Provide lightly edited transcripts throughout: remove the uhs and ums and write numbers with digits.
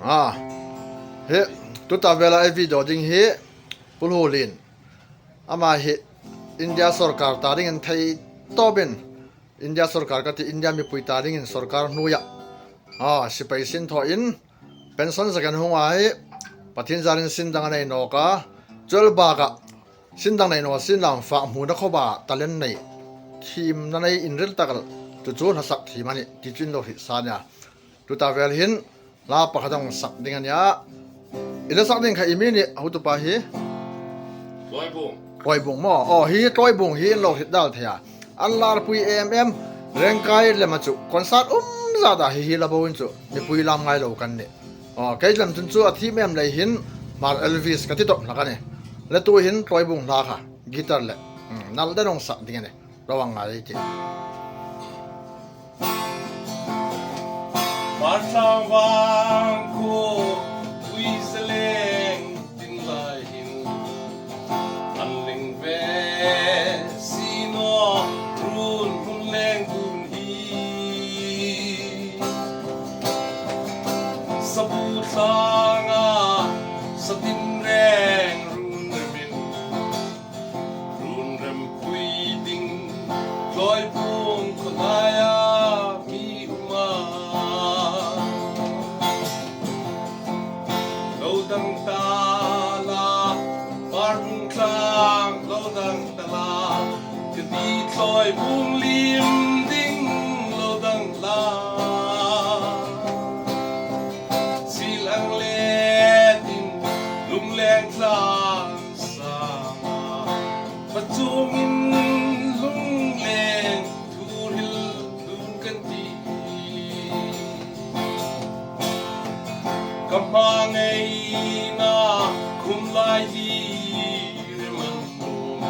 เฮตุตาเวลาไอวิดีโอจริงเฮปุลโฮลินอามาเฮอินเดียสรการตาริงันไทยโตเบนอินเดียสรการก็ที่อินเดียมีปุยตาริงันสรการนุยสิไปสินทออินเป็นสันสกันหัวไอปฏิญญาณสินดังในโนกาจลบากะสินดังในโนสินหลังฝากหูนักขบาตะเล่นในทีมนั้นในอินเรลตะกันจุดจูนสักทีมันนี่ที่จินโลหิสานยาตุตาเวลหินลาปะขดงสักดิ่งอันยาอิเลสักดิ่งใครอิมินี่เอาตุปาฮีร้อยบุงมอฮีร้อยบุงฮีโลหิตดัลเทียอัลลาร์ปุยเร่งกายเลมาจุคอนซัดซาดาฮีละบ่วินจุมีปุยลำไงโลกันนี่ใครลำจุนจุอาทิเมมเลยหินมาเอลวิสกันที่ตกนักนี่และตัวหินร้อยบุงลาค่ะกีตาร์เลยนั่นได้ลงสักดิ่งนี่ระวังอะไรจีมาทางวางคูวิสเลงดินลายหินอันลิงเวซีโนรุนหุ่นแรงดุนฮีสบู่สางาสติมแรงรุนเรมปุยดิงลอยพุงคนลายมีอุมาดังตาลาปารุงคลางเราดังตาลากดีคอยบุงลิมดิ้งเราดังลาสีลังเลดินลุงแรงคลางสาปัจจุบันลุงแรงทูริลดูกันดีกำพังไงนาคุมลายฮีเรมันมุม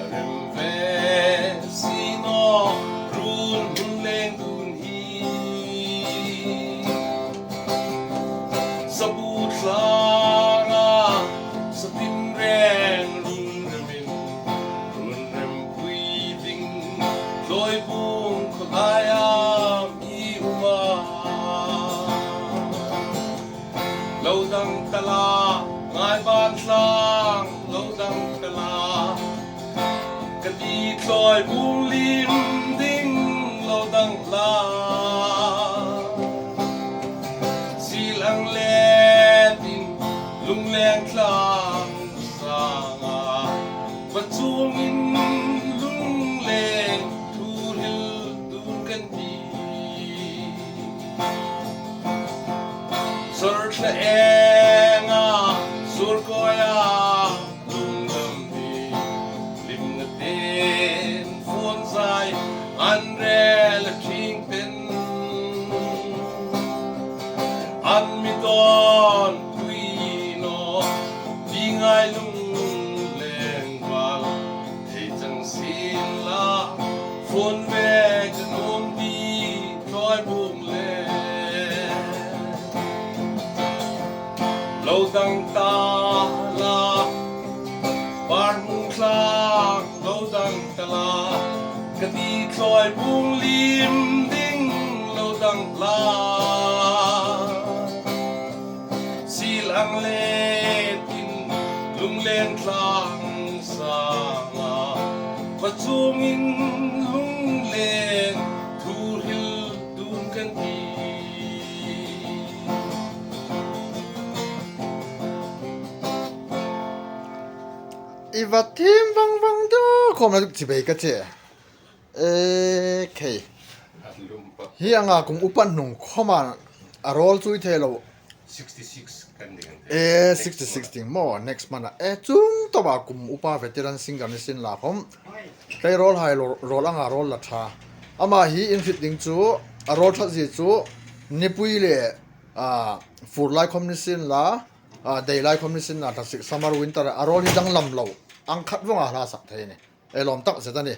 เรมเวซีโนรุนหุ่นเลงดุนฮีสบู่คลางาสติมแรงรุนเรมินรุนเรมปุยดิงลอยบุงขลายมีอุมาเราดังตลาง่ายบานสร้างเราดังตลากะดีคอยบุงลิมดิ้งเราดังลาสีลังเลดินลุงแรงคลางสางาปัจจุบันลุงแรงทูริลดูกันดีSearch the air, sur koya, lungam di, lim na din, phun sai, andre la king pin, an mi don tuino, di ngai lung leng wal, hey chang sin la, phun ve ganum di, toy bung le. Lâu đằng ta la ban mung khlang lâu đằng ta la cái đi trôi buông lim đinh lâu đằng la xì lang lê tin lung lên khlang sang và chuông in lung lên thu hil đun can điอีวัดทีมวังดูคอมแล้วจิเบกันเจเคเฮียงากุมอุปันนุ่งเข้ามาอารอลซุยเทโล66กันดิ66 ting mo next mana chung to ba kum upa veteran singer ni sin la khom kai rol hai rol anga rol la tha ama hi infit ding chu a rol tha ji chu nipui le for lai khom ni sin la day lai khom ni sin la ta summer winter a rol hi dang lam lo ang khat wanga la sak thai ni lom tak zeta ni